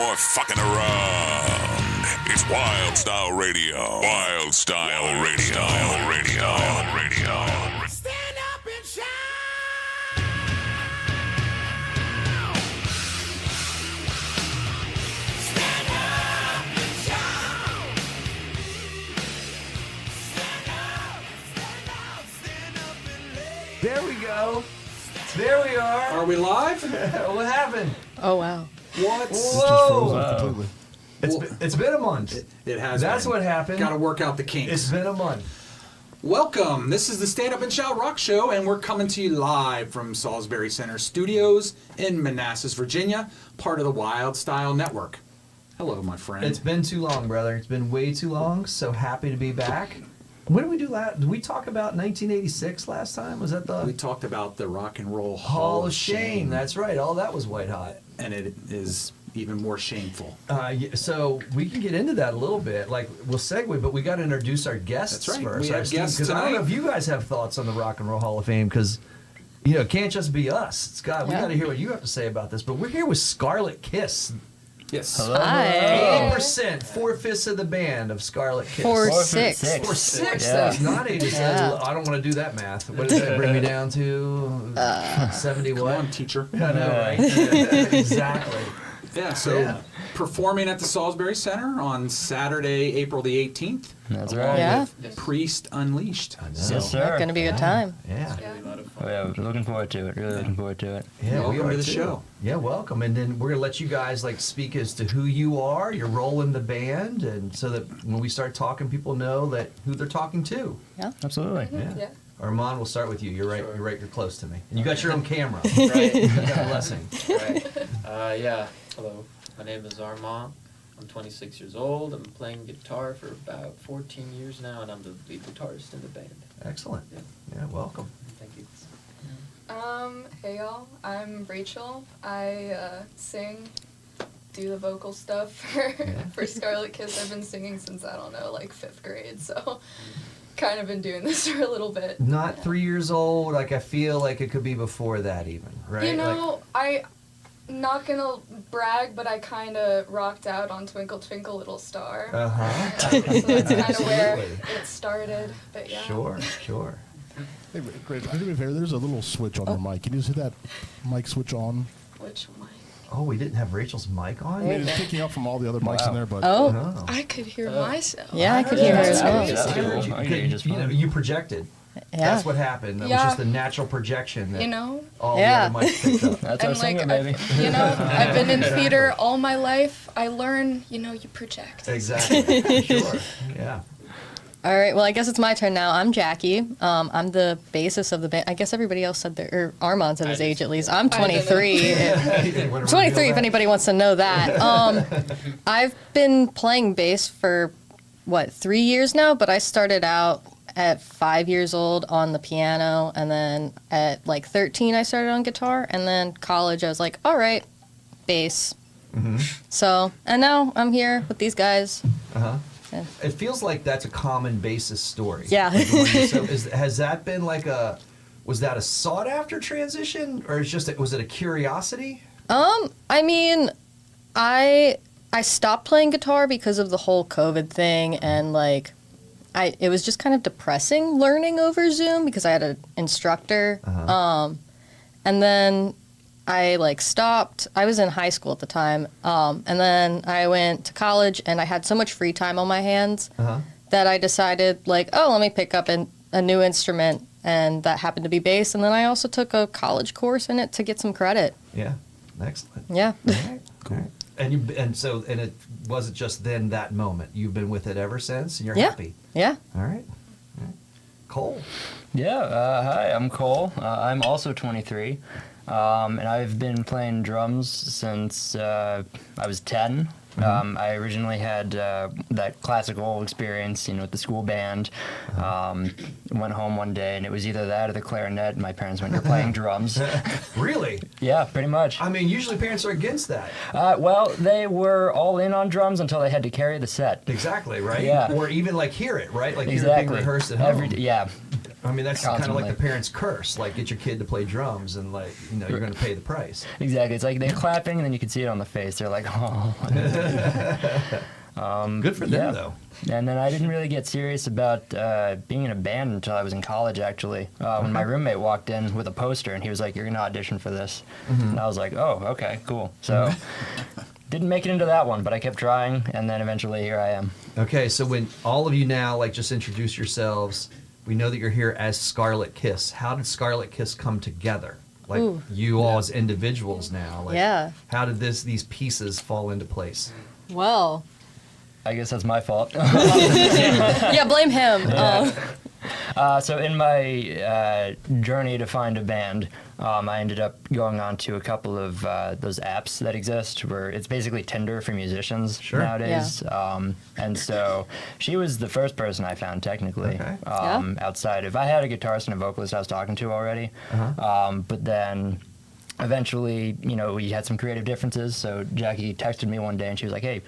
more fucking around. It's Wild Style Radio. Wild Style Radio. Style Radio. Stand up and shout. Stand up and shout. Stand up and lay. There we go. There we are. Are we live? What happened? Oh, wow. What? Whoa. It's been a month. It has. That's what happened. Got to work out the kinks. It's been a month. Welcome. This is the Stand Up and Shout Rock Show, and we're coming to you live from Salisbury Center Studios in Manassas, Virginia, part of the Wild Style Network. Hello, my friend. It's been too long, brother. It's been way too long. So happy to be back. What did we do last? Did we talk about 1986 last time? Was that the We talked about the Rock and Roll Hall of Shame? That's right. All that was white hot. And it is even more shameful. So we can get into that a little bit. Like, we'll segue, but we got to introduce our guests That's right. first. We have guests Because I don't tonight. know if you guys have thoughts on the Rock and Roll Hall of Fame, because it can't just be us. Scott, we Yeah. got to hear what you have to say about this. But we're here with Scarlet Kiss. Yes. Hi. 8%, 4/5 of the band of Scarlet Kiss. 4-6. 4/6. Yeah. That's not 80. Yeah. I don't want to do that math. What does that bring me down to? 70 Come what? on, teacher. I know, right? Exactly. Yeah, so Yeah. performing at the Salisbury Center on Saturday, April the 18th. That's along right. Yeah. with Priest Unleashed. So, Yes, sir. Going to be a good time. Yeah. Oh, yeah, we're looking forward to it. Really looking forward to it. Yeah, we Welcome are to the too. show. Yeah, welcome. And then we're gonna let you guys speak as to who you are, your role in the band, and so that when we start talking, people know that who they're talking to. Absolutely. Yeah. Armand, we'll start with you. You're right. Sure. You're right. You're close to me, and you got your own camera. Right. You got a blessing. Right. Yeah. Hello. My name is Armand. I'm 26 years old. I'm playing guitar for about 14 years now, and I'm the lead guitarist in the band. Excellent. Yeah. Yeah. Welcome. Thank you. Hey y'all, I'm Rachel. I sing, do the vocal stuff for Scarlet Kiss. I've been singing since, I don't know, like 5th grade, so kind of been doing this for a little bit. Not 3 years old. I feel like it could be before that even, right? You know, I'm not gonna brag, but I kind of rocked out on Twinkle Twinkle Little Star. Uh-huh. So that's kind of where Absolutely. it started, but yeah. Sure. Hey, Grace, can you do me a favor? There's a little switch on your mic. Can you see that mic switch on? Which one? Oh, we didn't have Rachel's mic on? I mean, it's picking up from all the other mics in there, but Oh, Oh. I could hear myself. yeah, I could hear her as well. That's I heard cool. you, I hear you just you know, fine. you projected. Yeah. That's what happened. That was Yeah. just the natural projection that You know? all Yeah. the other mics picked up. That's our And singer, baby. I've been in theater all my life. I learn, you project. Exactly. Sure. Yeah. All right, well, I guess it's my turn now. I'm Jackie. I'm the bassist of the band. I guess everybody else said or Armand said his I age did. at least. I'm I didn't. 23. 23 if anybody wants to know that. I've been playing bass for, 3 years now, but I started out at 5 years old on the piano, and then at 13 I started on guitar, and then college I was like, all right, bass. Mm-hmm. So, and now I'm here with these guys. Uh-huh. Yeah. It feels like that's a common bassist story. Yeah. So has that been was that a sought after transition, or was it a curiosity? I mean, I stopped playing guitar because of the whole COVID thing, and it was just kind of depressing learning over Zoom because I had an instructor. Uh-huh. And then I stopped. I was in high school at the time, and then I went to college, and I had so much free time on my hands Uh-huh. that I decided let me pick up a new instrument, and that happened to be bass. And then I also took a college course in it to get some credit. Yeah. Excellent. Yeah. All right. Cool. And it wasn't just then that moment. You've been with it ever since, and you're Yeah. happy. Yeah. All right. Cole. Yeah, hi, I'm Cole. I'm also 23. And I've been playing drums since I was 10. I originally had that classical experience, with the school band. Went home one day, and it was either that or the clarinet. And my parents went, "You're playing drums." Really? Yeah, pretty much. I mean, usually parents are against that. Well, they were all in on drums until they had to carry the set. Exactly, right? Yeah. Or even hear it, right? Like hear it Exactly. being rehearsed at home. Yeah. I mean, that's kind of Constantly. like the parents' curse. Like, get your kid to play drums, and like, you're going to pay the price. Exactly. It's like they're clapping, and then you can see it on the face. They're like, oh. Good for them, yeah. though. And then I didn't really get serious about being in a band until I was in college, actually. When my roommate walked in with a poster, and he was like, "You're going to audition for this." And I was like, "Oh, okay, cool." So didn't make it into that one, but I kept trying, and then eventually here I am. Okay, so when all of you now, like, just introduce yourselves, we know that you're here as Scarlet Kiss. How did Scarlet Kiss come together? Like, Ooh. you all as individuals now. Like, Yeah. How did these pieces fall into place? Well, I guess that's my fault. yeah, blame him. So in my journey to find a band, I ended up going on to a couple of those apps that exist where it's basically Tinder for musicians nowadays. And so she was the first person I found technically, Okay. outside of, I had a guitarist and a vocalist I was talking to already. But then eventually, we had some creative differences. So Jackie texted me one day and she was like, "Hey,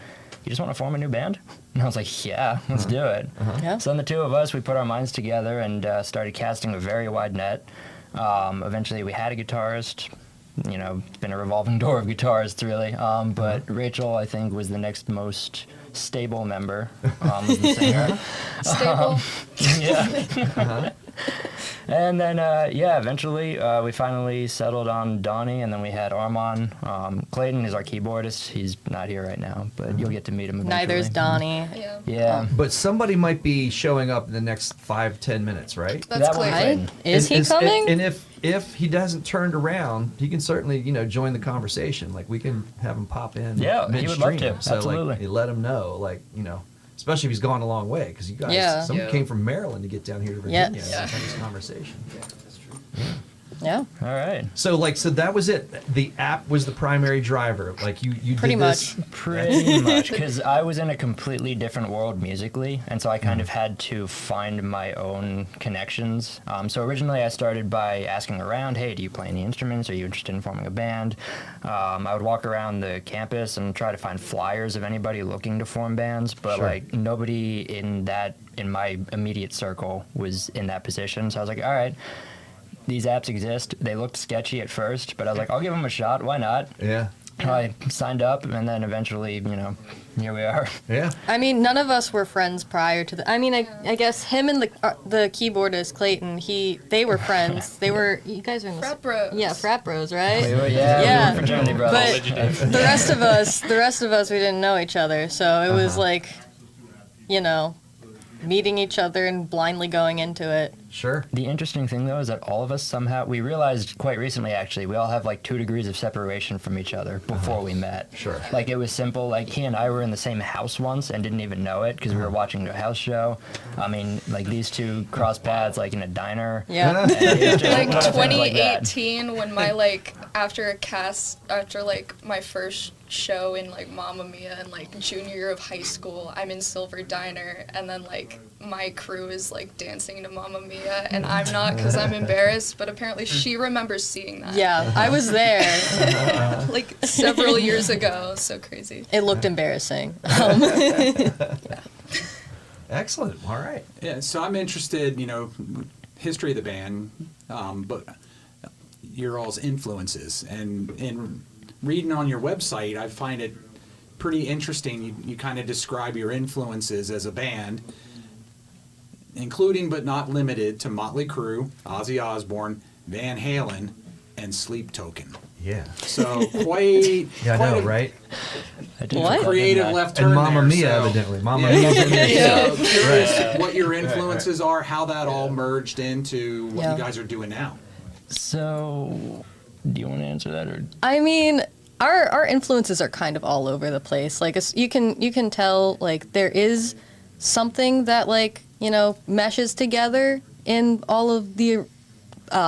you just want to form a new band?" And I was like, "Yeah, let's do it." Yeah. So then the two of us, we put our minds together and started casting a very wide net. Eventually we had a guitarist. It's been a revolving door of guitarists, really. But Rachel, I think, was the next most stable member, was the singer. Stable. Yeah. And then, eventually we finally settled on Donnie, and then we had Armand. Clayton is our keyboardist. He's not here right now, but you'll get to meet him eventually. Neither's Donnie. Yeah. Yeah. But somebody might be showing up in the next 5-10 minutes, right? That's That one's Clayton. Clayton. Is he coming? And if he doesn't turned around, he can certainly join the conversation. Like, we can have him pop in. Yeah, he would love midstream. to. So Absolutely. like, you let him know, like, especially if he's gone a long way, because you guys, Yeah. someone Yeah. came from Maryland to get down here to Virginia Yes. and have this conversation. That's true. Yeah. All right. So that was it. The app was the primary driver. Like, you Pretty did this. Pretty much, because I was in a completely different world musically, and so I kind of had to find my own connections. So originally I started by asking around, "Hey, do you play any instruments? Are you interested in forming a band?" I would walk around the campus and try to find flyers of anybody looking to form bands, but Sure. like nobody in my immediate circle was in that position. So I was like, all right, these apps exist. They looked sketchy at first, but I was like, I'll give them a shot. Why not? Yeah. I signed up, and then eventually, here we are. Yeah. I mean, none of us were friends prior to the. I mean, I guess him and the keyboardist Clayton, they were friends. They were. You guys are in the Frat bros. Yeah, frat bros, right? Yeah, we were fraternity brothers. But the rest of us, we didn't know each other, so it was like, meeting each other and blindly going into it. Sure. The interesting thing, though, is that all of us somehow, we realized quite recently, actually, we all have like 2 degrees of separation from each other before we met. Sure. Like, it was simple. Like, he and I were in the same house once and didn't even know it because we were watching a house show. I mean, like, these two crossed paths, like, in a diner. Yeah. And it was just Like one of those things like that. 2018 when my after my first show in like Mamma Mia and like junior year of high school, I'm in Silver Diner and then like my crew is like dancing to Mamma Mia and I'm not because I'm embarrassed, but apparently she remembers seeing that. Yeah, I was there. Like several years ago. So crazy. It looked embarrassing. Excellent. All right. Yeah, so I'm interested, history of the band, but your all's influences. And in reading on your website, I find it pretty interesting. You kind of describe your influences as a band, including but not limited to Motley Crue, Ozzy Osbourne, Van Halen, and Sleep Token. Yeah. So quite, Yeah, I quite know, a right? I did What? forget creative that. left turn And Mamma there, Mia, so- evidently. Mamma Mia's in there. So curious what your influences are, how that all merged into what Yeah. you guys are doing now. So, do you want to answer that, or? I mean, our influences are kind of all over the place. Like you can tell like there is something that meshes together in all of the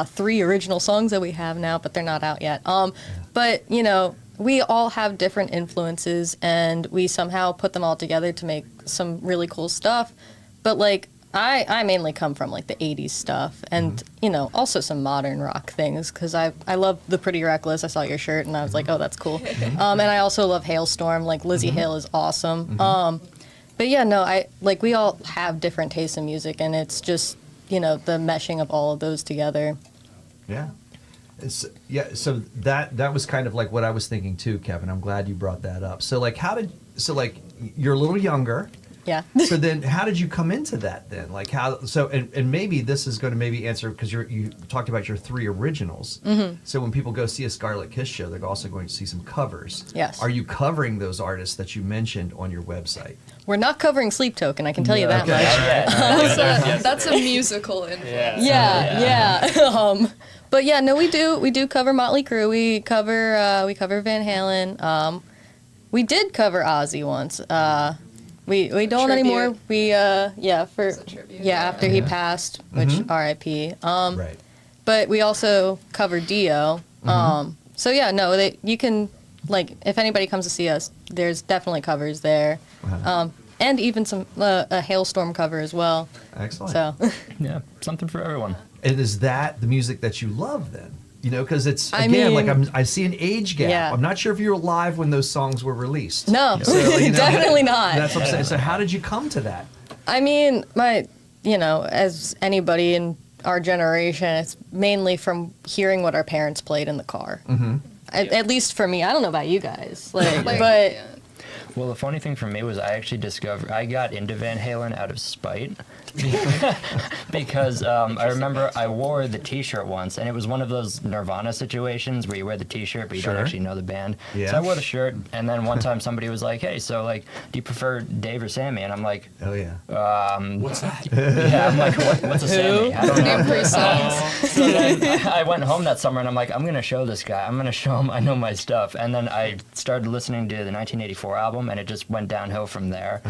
3 original songs that we have now, but they're not out yet. But we all have different influences, and we somehow put them all together to make some really cool stuff. But I mainly come from like the 80s stuff and, also some modern rock things because I love The Pretty Reckless. I saw your shirt and I was like, oh, that's cool. And I also love Hailstorm. Like Lizzie Hale is awesome. But yeah, no, we all have different tastes in music and it's just the meshing of all of those together. Yeah. So that was kind of like what I was thinking too, Kevin. I'm glad you brought that up. So like you're a little younger. Yeah. So then how did you come into that then? Like and maybe this is going to maybe answer because you talked about your 3 originals. Mm-hmm. So when people go see a Scarlet Kiss show, they're also going to see some covers. Yes. Are you covering those artists that you mentioned on your website? We're not covering Sleep Token, I can tell you that much. That's a musical influence. Yeah. But yeah, no, we do cover Motley Crue. We cover Van Halen. We did cover Ozzy once. We don't Tribute. anymore. We for It's a tribute, after he passed, which R.I.P. Right. But we also covered Dio. So yeah, no, you can if anybody comes to see us, there's definitely covers there, and even some a Hailstorm cover as well. Excellent. So Yeah, something for everyone. And is that the music that you love then? Because it's I again mean, I see an age gap. yeah. I'm not sure if you were alive when those songs were released. no, So, definitely not. That's what I'm saying. So how did you come to that? I mean, as anybody in our generation, it's mainly from hearing what our parents played in the car. Mm-hmm. At least for me, I don't know about you guys, but Yeah. Well, the funny thing for me was I got into Van Halen out of spite. Because I remember I wore the T-shirt once, and it was one of those Nirvana situations where you wear the T-shirt but you don't actually know the band. Yeah. So I wore the shirt, and then one time somebody was like, "Hey, so do you prefer Dave or Sammy?" And I'm like, Oh yeah. What's that? "Yeah." I'm like, "What's a Sammy?" I don't know. Name 3 songs. So then I went home that summer, and I'm like, "I'm gonna show this guy. I'm gonna show him I know my stuff." And then I started listening to the 1984 album, and it just went downhill from there.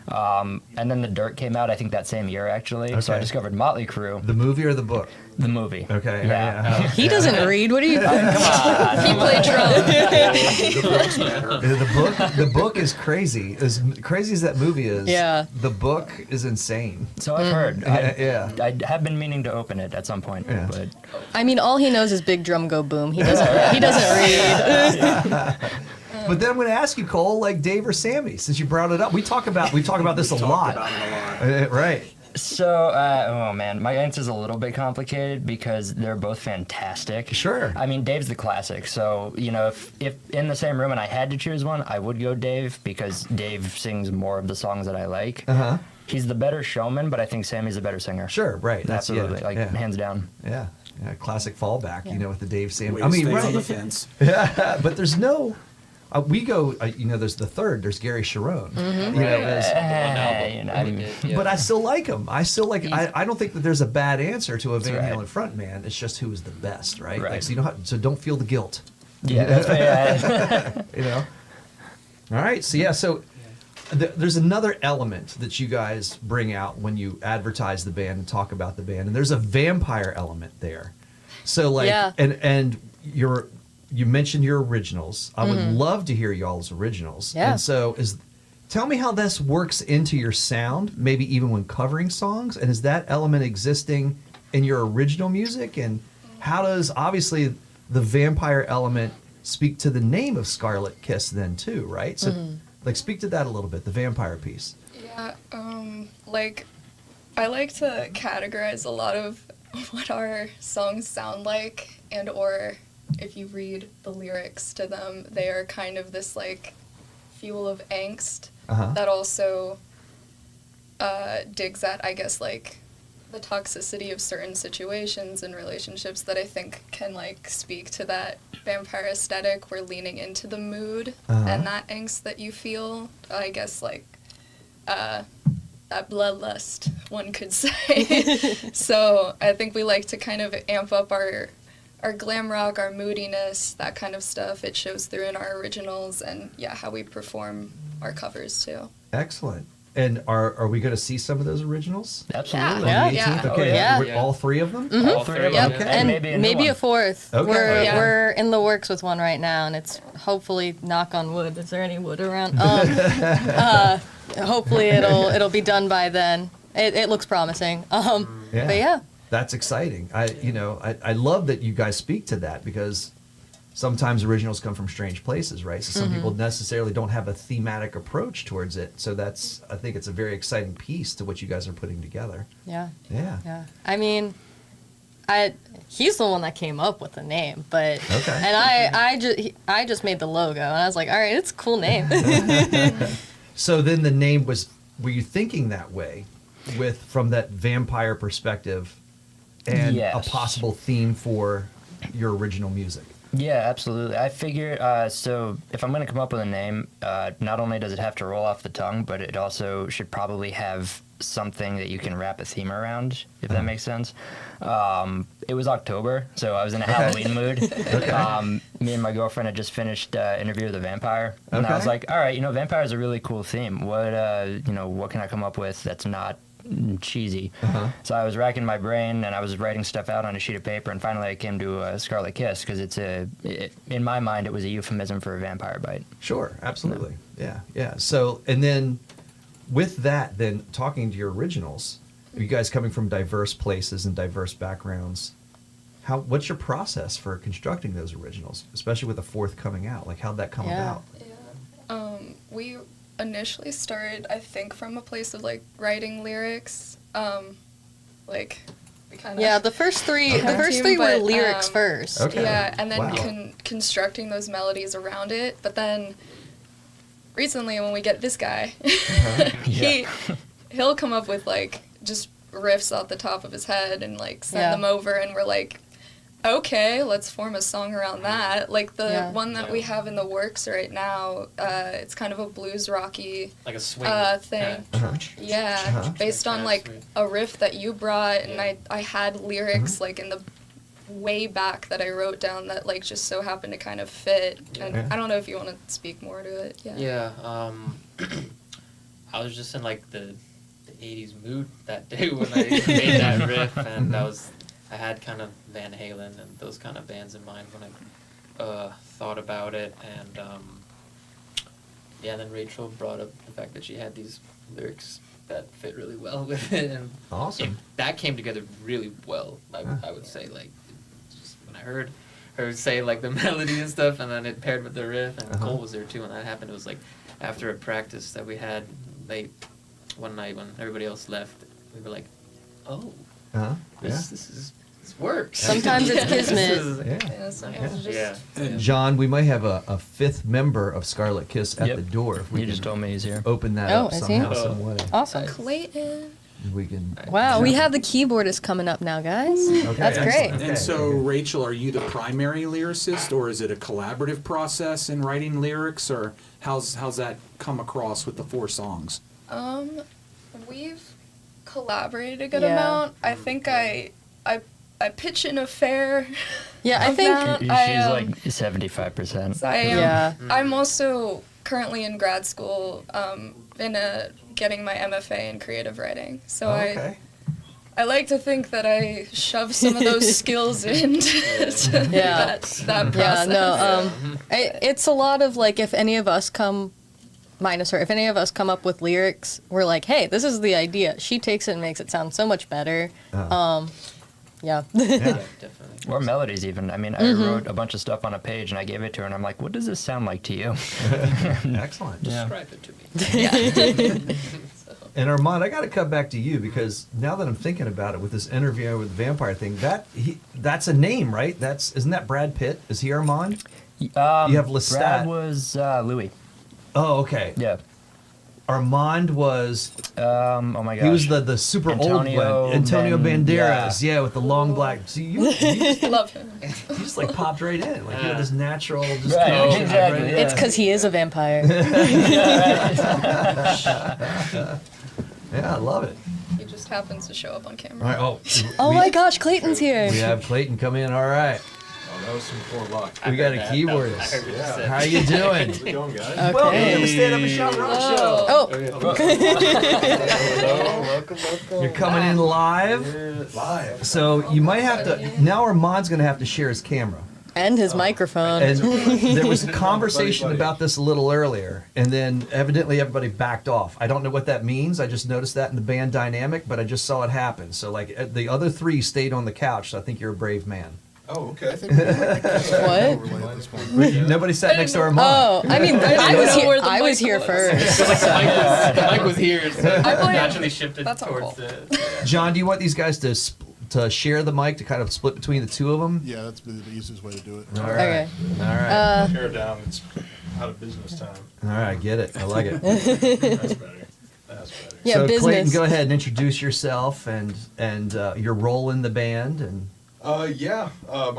And then The Dirt came out, I think that same year actually. So I Okay. discovered Motley Crue, The movie or the book? the movie. Okay. Yeah. he doesn't read. What are you? He played drums. The book is crazy. As crazy as that movie is, Yeah. the book is insane. So I've heard. Yeah. I have been meaning to open it at some point, Yeah. but I mean, all he knows is Big Drum Go Boom. He doesn't read. But then I'm going to ask you, Cole, like Dave or Sammy, since you brought it up. We talk about this a lot. About it a lot. Right. so oh man, my answer's a little bit complicated because they're both fantastic. Sure. I mean, Dave's the classic, so if in the same room and I had to choose one, I would go Dave because Dave sings more of the songs that I like. Uh-huh. He's the better showman, but I think Sammy's a better singer. Sure, right. That's Absolutely, yeah. hands down. Yeah. Classic fallback, with the Dave Sammy. Way I to mean, stay right. on the fence. But there's no. We go. There's the third. There's Gary Sharon. But I still like him. I still like. I don't think that there's a bad answer to a Van right. Halen frontman. It's just who is the best, right? Right. Like, so don't feel the guilt. Yeah, that's right. All right. So yeah. So there's another element that you guys bring out when you advertise the band and talk about the band, and there's a vampire element there. So like, Yeah. and you mentioned your originals. I would love to hear y'all's originals. Yeah. And so tell me how this works into your sound, maybe even when covering songs, and is that element existing in your original music? And how does obviously the vampire element speak to the name of Scarlet Kiss then too, right? So speak to that a little bit, the vampire piece. Yeah, I like to categorize a lot of what our songs sound like, and or if you read the lyrics to them, they are kind of this fuel of angst that also digs at, I guess, the toxicity of certain situations and relationships that I think can speak to that vampire aesthetic. We're leaning into the mood and that angst that you feel. I guess that bloodlust, one could say. So I think we like to kind of amp up our glam rock, our moodiness, that kind of stuff. It shows through in our originals and how we perform our covers too. Excellent. And are we going to see some of those originals? Absolutely. Yeah. On the 18th? Yeah. Okay. Yeah. We're- All 3 of them? All 3 of them. Yep. Okay. And maybe maybe a a fourth. Okay. We're in the works with one right now, and it's hopefully, knock on wood. Is there any wood around? Hopefully it'll be done by then. It looks promising. But yeah. That's exciting. I love that you guys speak to that because sometimes originals come from strange places, right? So some Mm-hmm. people necessarily don't have a thematic approach towards it. So I think it's a very exciting piece to what you guys are putting together. Yeah. Yeah. Yeah. I mean, he's the one that came up with the name, but Okay. and I just made the logo, and I was like, all right, it's a cool name. So then the name were you thinking that way from that vampire perspective and Yes. a possible theme for your original music? Yeah, absolutely. I figure, so if I'm going to come up with a name, not only does it have to roll off the tongue, but it also should probably have something that you can wrap a theme around, if that makes sense. It was October, so I was in a Halloween mood. Me and my girlfriend had just finished Interview with a Vampire, and I was Okay. like, all right, vampire is a really cool theme. What can I come up with that's not cheesy? So I was racking my brain, and I was writing stuff out on a sheet of paper, and finally I came to Scarlet Kiss, because in my mind, it was a euphemism for a vampire bite. Sure, absolutely. Yeah. So, and then with that, then talking to your originals, you guys coming from diverse places and diverse backgrounds, what's your process for constructing those originals, especially with the fourth coming out? Like, how'd that come Yeah. about? Yeah. We initially started, I think, from a place of like writing lyrics. Like we kind of Yeah, the first three were but, lyrics first. Okay. Yeah, and then Wow. constructing those melodies around it. But then recently, when we get this guy, he'll come up with like just riffs off the top of his head and like send Yeah. them over, and we're like, okay, let's form a song around that. Like the Yeah. one that we have in the works right now, it's kind of a blues rocky Like a swing thing. Uh-huh. Yeah, based on like a riff that you brought, and I had lyrics like in the way back that I wrote down that like just so happened to kind of fit. And Yeah. I don't know if you want to speak more to it. Yeah. Yeah, I was just in like the 80s mood that day when I made that riff, and I had kind of Van Halen and those kind of bands in mind when I thought about it, and then Rachel brought up the fact that she had these lyrics that fit really well with it, and Awesome. that came together really well. I would say, like, just when I heard her say like the melody and stuff, and then it paired with the riff, and Cole was there too when that happened. It was like after a practice that we had late one night when everybody else left, we were like, oh, Uh-huh. this works. Sometimes it's kismet. This is- Yeah. Yeah, sometimes it's yeah. just John, we might have a fifth member of Scarlet Kiss at Yep. the door. If we You can just told me he's here. open that Oh, up is he? somehow, some way. Awesome. Clayton. We can. Wow, we have the keyboardist coming up now, guys. Okay, That's great. excellent. And so, Okay. Rachel, are you the primary lyricist, or is it a collaborative process in writing lyrics, or how's that come across with the 4 songs? We've collaborated a good Yeah. amount. I think I pitch in a fair. Yeah, I think. amount. She's I, like 75%. I am. Yeah. I'm also currently in grad school, getting my MFA in creative writing. So Okay. I like to think that I shove some of those skills into Yeah. that Yeah, process. no. It's a lot of like if any of us minus her, if any of us come up with lyrics, we're like, hey, this is the idea. She takes it and makes it sound so much better. Uh-huh. Yeah. Yeah. Definitely. Or melodies, even. I mean, I wrote a bunch of stuff on a page and I gave it to her, and I'm like, what does this sound like to you? Excellent. Yeah. Describe it to me. And Armand, I got to come back to you because now that I'm thinking about it, with this interview with the vampire thing, that's a name, right? Isn't that Brad Pitt? Is he Armand? You have Lestat. Brad was Louis. Oh, okay. Yeah. Armand was. Oh my gosh. He was the super Antonio old one, Antonio Ben- Banderas. Yeah, with the long black. See, you Love him. just like popped right in. Like you had this natural. Just Right, connection exactly, right in. yeah. It's because he is a vampire. Yeah, I love it. He just happens to show up on camera. All right. Oh we, my gosh, Clayton's here. We have Clayton come in. All right. That was some poor luck. We got a I keyboardist. heard what you said. How you doing? How's it going, guys? Okay. Welcome to the Stand Up and Shout Rock Show. Oh, Welcome. You're coming in live. Live. So you might have to. Now Armand's going to have to share his camera. and his microphone. And there was a conversation about this a little earlier, and then evidently everybody backed off. I don't know what that means. I just noticed that in the band dynamic, but I just saw it happen. So like the other 3 stayed on the couch. So I think you're a brave man. Oh, okay. I think we might What? overlay at this point. Nobody sat next to our mic. Oh, I mean, I was know here. where the I was mic here was. first. So like the mic was here, so I blame- naturally shifted That's towards uncool. the. John, do you want these guys to share the mic to kind of split between the two of them? Yeah, that's the easiest way to do it. All Okay. right. All right. Tear it down. It's out of business time. All right. Get it. I like it. That's better. That's better. Yeah, so business. Clayton, go ahead and introduce yourself and your role in the band and. My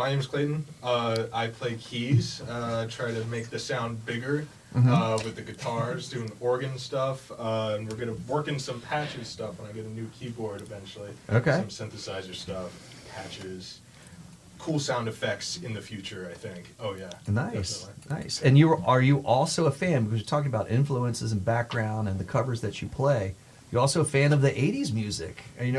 name is Clayton. I play keys, try to make the sound bigger with the guitars, doing organ stuff, and we're gonna work in some patches stuff when I get a new keyboard eventually. Okay. Some synthesizer stuff, patches, cool sound effects in the future, I think. Oh yeah. Nice, definitely. nice. And are you also a fan, because you're talking about influences and background and the covers that you play, you're also a fan of the 80s music. And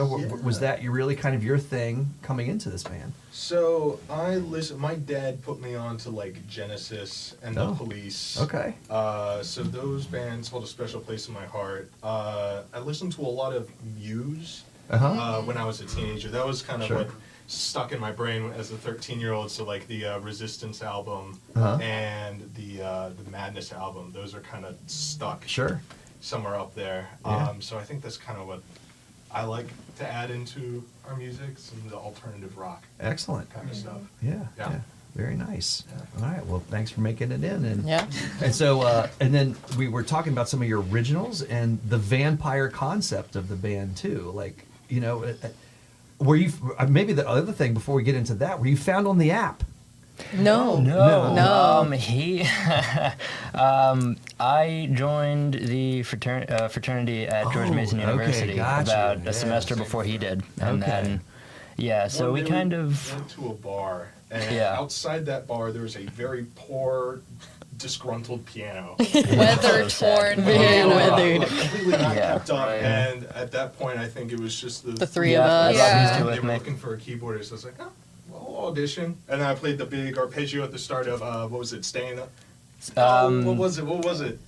was that really kind of your thing coming into this band? So my dad put me on to like Genesis and the Police. Okay. So those bands hold a special place in my heart. I listened to a lot of Muse when I was a teenager. That was kind of what stuck in my brain as a 13-year-old. So like the Resistance album and the Madness album, those are kind of stuck somewhere up there. Yeah. So I think that's kind of what I like to add into our music, some of the alternative rock Excellent. kind of stuff. Yeah. Very nice. All right. Well, thanks for making it in. And Yeah. And so, and then we were talking about some of your originals and the vampire concept of the band too. Like, were you? Maybe the other thing before we get into that, were you found on the app? No. I joined the fraternity at George Mason okay, University gotcha. about a semester before he did, and Okay. then so we kind of went to a bar, and Yeah. outside that bar there was a very poor, disgruntled piano. Weather torn. Very weathered. Completely not Yeah. kept up, Right. and at that point I think it was just The three of Yeah, us. I got Yeah. used to it They with were me. looking for a keyboardist. I was like, oh, well, I'll audition. And then I played the big arpeggio at the start of, what was it, Staying Up? What was it?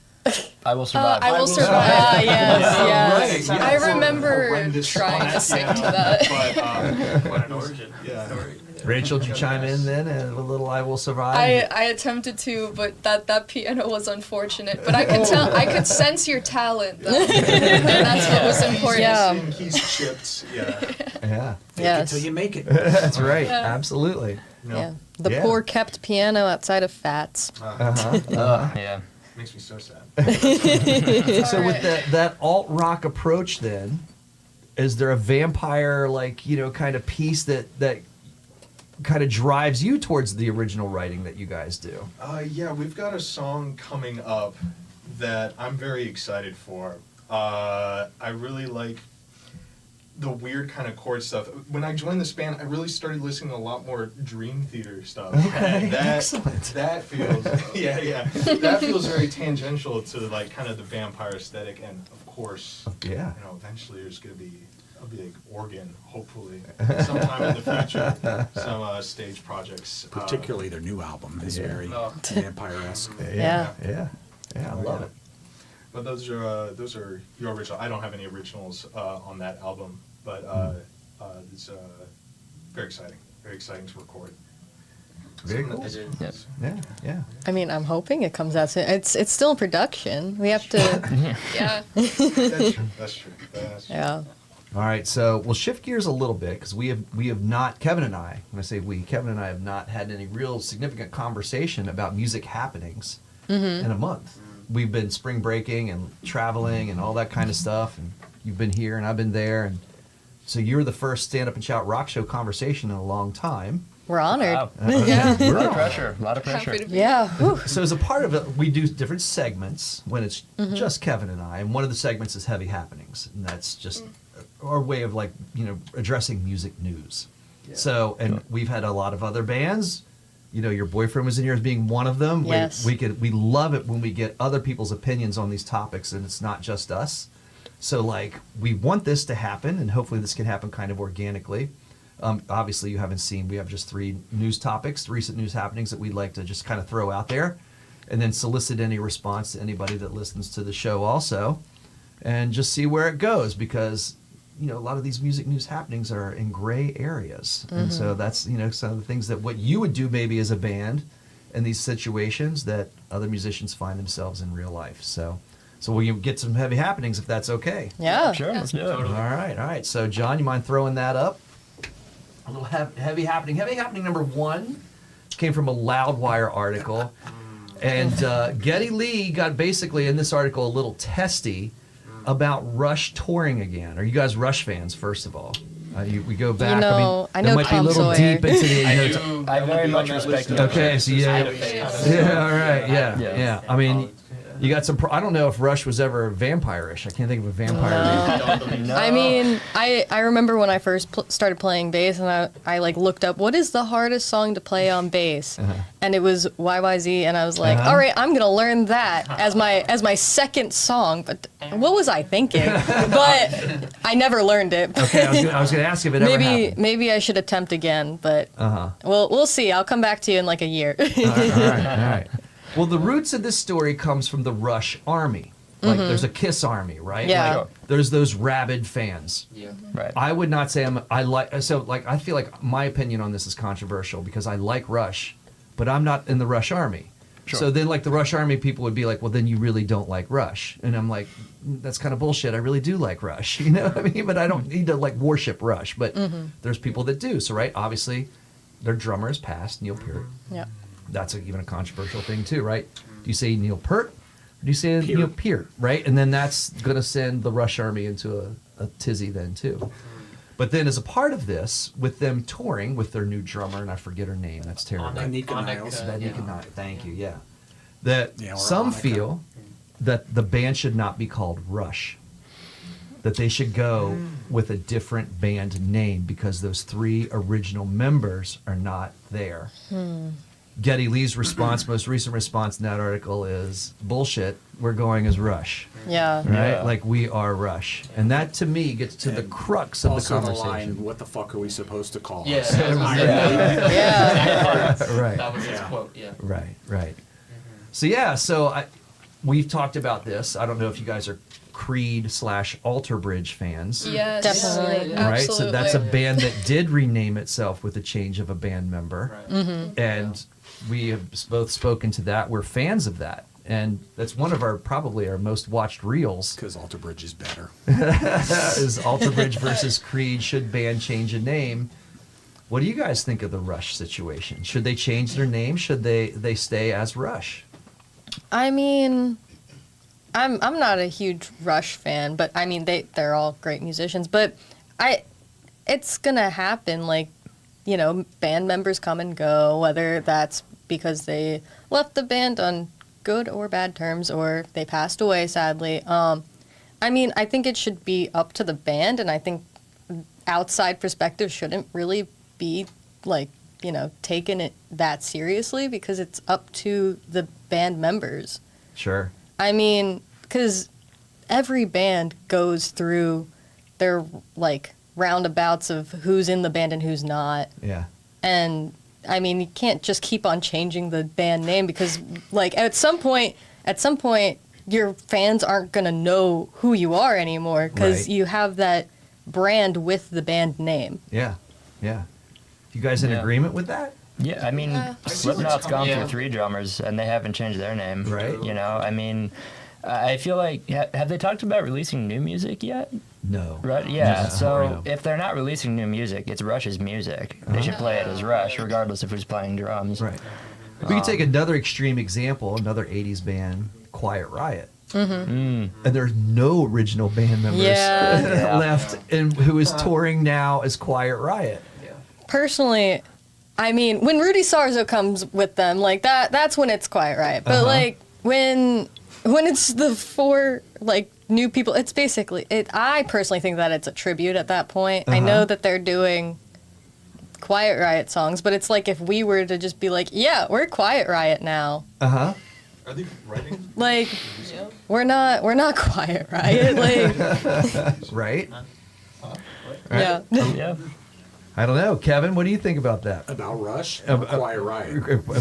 I will survive. I Will Will Survive. Ah, yes. Right, I yeah. remember Horrendous trying to flat sing piano, to that. But, What an origin Yeah. story. Rachel, did you chime in then? A little "I Will Survive." I attempted to, but that piano was unfortunate. But I could sense your talent, though. And that's what was important. Yeah. Sing keys chipped. Yeah. Yeah, Yes. Until you make it. that's right. Yeah. Absolutely. Yeah. The Yeah. poor kept piano outside of Fats. Yeah. Makes me so sad. So with that alt rock approach, then, is there a vampire kind of piece that kind of drives you towards the original writing that you guys do? Yeah, we've got a song coming up that I'm very excited for. I really like the weird kind of chord stuff. When I joined this band, I really started listening to a lot more Dream Theater stuff. Okay, That, excellent. That feels, that feels very tangential to like kind of the vampire aesthetic, and of course, Yeah. eventually there's gonna be a big organ, hopefully, sometime in the future. Some stage projects. Particularly their new album is very Oh. vampire-esque. Yeah. Yeah. I love it. But those are your original. I don't have any originals on that album, but it's very exciting to record. Very Some of cool. the- Yep. Yeah. I mean, I'm hoping it comes out soon. It's still in production. We have to. Yeah. That's true. Yeah. All right, so we'll shift gears a little bit because we have not, Kevin and I, when I say we, Kevin and I have not had any real significant conversation about music happenings in a month. We've been spring breaking and traveling and all that kind of stuff, and you've been here and I've been there, and so you're the first Stand Up and Shout rock show conversation in a long time. We're honored. Wow. Yeah. A lot of pressure. A lot of pressure. Happy to be. Yeah. Whew. So as a part of it, we do different segments when it's just Kevin and I, and one of the segments is Heavy Happenings, and that's just our way of addressing music news. So, and we've had a lot of other bands. Your boyfriend was in here as being one of them. Yes. We love it when we get other people's opinions on these topics, and it's not just us. So we want this to happen, and hopefully this can happen kind of organically. Obviously, you haven't seen, we have just 3 news topics, recent news happenings that we'd like to just kind of throw out there, and then solicit any response to anybody that listens to the show also, and just see where it goes, because a lot of these music news happenings are in gray areas, and so that's some of the things that what you would do maybe as a band in these situations that other musicians find themselves in real life. So we'll get some heavy happenings if that's okay. Yeah. Sure, let's do it. All right. So John, you mind throwing that up? A little heavy happening. Heavy happening number 1 came from a Loudwire article, and Geddy Lee got basically in this article a little testy about Rush touring again. Are you guys Rush fans? First of all, we go back. I know that might be a Tom little Sawyer. deep into the. I very much respect it. Okay, so yeah, all right, yeah. I mean, you got some. I don't know if Rush was ever vampire-ish. I can't think of a vampire. No. I mean, I remember when I first started playing bass, and I like looked up what is the hardest song to play on bass, and it was YYZ, and I was like, all right, I'm gonna learn that as my second song. But what was I thinking? But I never learned it. Okay, I was gonna ask if it ever happened. Maybe I should attempt again, but we'll see. I'll come back to you in like a year. All right. Well, the roots of this story comes from the Rush army. Like, there's a Kiss army, right? Yeah. Like, there's those rabid fans. Yeah. Right. I would not say I feel like my opinion on this is controversial because I like Rush, but I'm not in the Rush army. Sure. So then, like, the Rush army people would be like, well, then you really don't like Rush. And I'm like, that's kind of bullshit. I really do like Rush. You know what I mean? But I don't need to, like, worship Rush. But there's people that do. So, right, obviously, their drummer is passed, Neil Peart. Yeah. That's even a controversial thing too, right? Do you say Neil Peart? Or do you say Neil Peart, right? And then that's going to send the Rush army into a tizzy then too. But then as a part of this, with them touring with their new drummer, and I forget her name, that's terrible. Anika Niles. Anika Niles, thank you, yeah. That or some Anika. feel that the band should not be called Rush. That they should go with a different band name because those 3 original members are not there. Geddy Lee's response, most recent response in that article is bullshit. We're going as Rush, Yeah. right? Yeah. Like we are Rush, and that to me gets to the And crux of the Also the conversation. line, what the fuck are we supposed to call Yeah. us? That was, Yeah. Right, that was his Yeah. quote. Yeah. right. So we've talked about this. I don't know if you guys are Creed/Alter Bridge fans. Yes. Definitely. Right, so Absolutely. that's a band that did rename itself with a change of a band member. Right. And we have both spoken to that. We're fans of that, and that's one of probably our most watched reels. Because Alter Bridge is better. Is Alter Bridge versus Creed? Should band change a name? What do you guys think of the Rush situation? Should they change their name? Should they stay as Rush? I mean, I'm not a huge Rush fan, but I mean they're all great musicians. But it's gonna happen. Like, band members come and go, whether that's because they left the band on good or bad terms, or they passed away sadly. I mean, I think it should be up to the band, and I think outside perspective shouldn't really be like taking it that seriously because it's up to the band members. Sure. I mean, because every band goes through their like roundabouts of who's in the band and who's not. Yeah. And I mean, you can't just keep on changing the band name because like at some point your fans aren't going to know who you are anymore because Right. you have that brand with the band name. Yeah. You guys in Yeah. agreement with that? Yeah, I mean, Slipknot's gone through 3 drummers, and they haven't changed their name. Right. I mean, I feel like, have they talked about releasing new music yet? No. Right, yeah. No, So no. if they're not releasing new music, it's Rush's music. They should play it as Rush, regardless of who's playing drums. Right. We could take another extreme example, another 80s band, Quiet Riot. And there's no original band members Yeah. left, and who is touring now as Quiet Riot. Personally, I mean, when Rudy Sarzo comes with them, like that's when it's Quiet Riot. But like when it's the 4 like new people, it's basically it. I personally think that it's a tribute at that point. I know that they're doing Quiet Riot songs, but it's like if we were to just be like, yeah, we're Quiet Riot now. Are they writing? Like, we're not Quiet Riot. Like, Right? yeah. Yeah. I don't know. Kevin, what do you think about that? About Rush or Quiet Riot? Well,